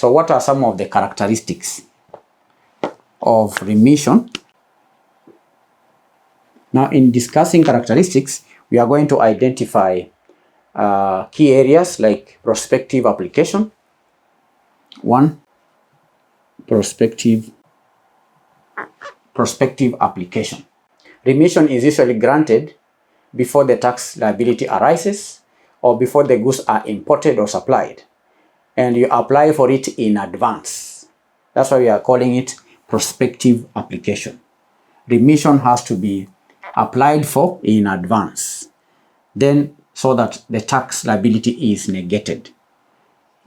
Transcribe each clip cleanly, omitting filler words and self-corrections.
So what are some of the characteristics of remission? Now, in discussing characteristics, we are going to identify key areas like prospective application. One, prospective application. Remission is usually granted before the tax liability arises or before the goods are imported or supplied, and you apply for it in advance. That's why we are calling it prospective application. Remission has to be applied for in advance, then so that the tax liability is negated.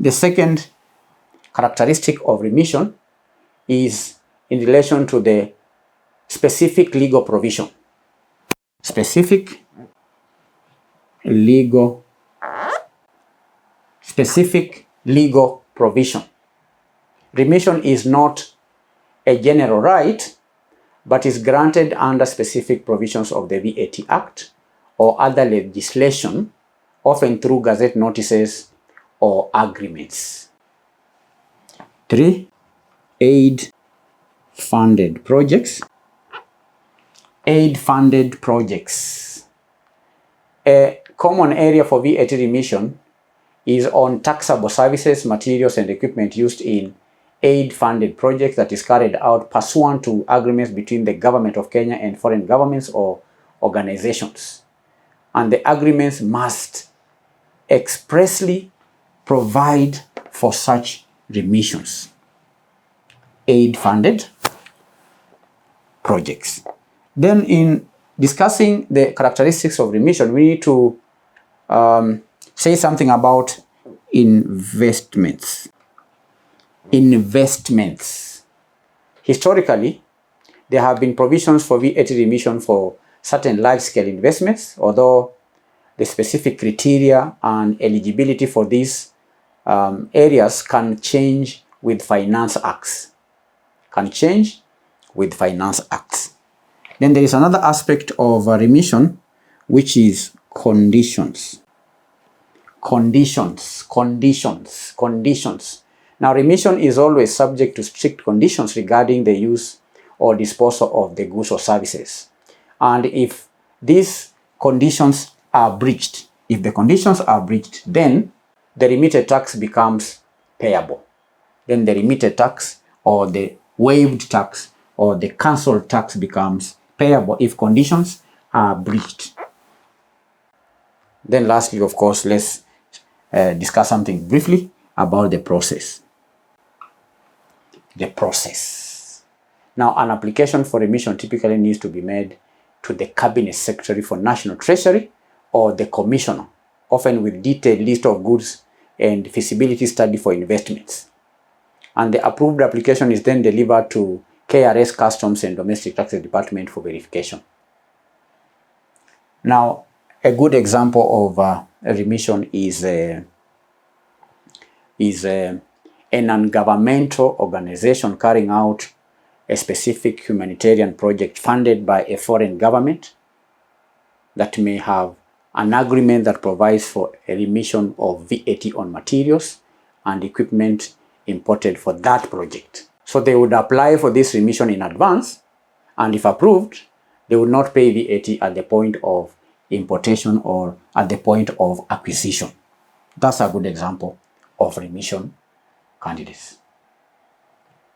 The second characteristic of remission is in relation to the specific legal provision. Specific legal provision. Remission is not a general right, but is granted under specific provisions of the VAT Act or other legislation, often through gazette notices or agreements. 3. Aid-funded projects. Aid-funded projects. A common area for VAT remission is on taxable services, materials, and equipment used in aid-funded projects that is carried out pursuant to agreements between the government of Kenya and foreign governments or organizations. And the agreements must expressly provide for such remissions. Aid-funded projects. Then in discussing the characteristics of remission, we need to say something about investments. Investments. Historically, there have been provisions for VAT remission for certain large-scale investments, although the specific criteria and eligibility for these areas can change with finance acts. Then there is another aspect of remission, which is conditions. Conditions. Now, remission is always subject to strict conditions regarding the use or disposal of the goods or services. And if these conditions are breached, then the remitted tax becomes payable. Then the remitted tax or the waived tax or the cancelled tax becomes payable if conditions are breached. Then lastly, of course, let's discuss something briefly about the process. Now, an application for remission typically needs to be made to the Cabinet Secretary for National Treasury or the Commissioner, often with detailed list of goods and feasibility study for investments. And the approved application is then delivered to KRS Customs and Domestic Taxes Department for verification. Now, a good example of a remission is a non-governmental organization carrying out a specific humanitarian project funded by a foreign government that may have an agreement that provides for a remission of VAT on materials and equipment imported for that project. So they would apply for this remission in advance, and if approved, they would not pay VAT at the point of importation or at the point of acquisition. That's a good example of remission candidates.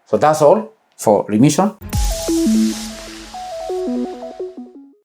So that's all for remission.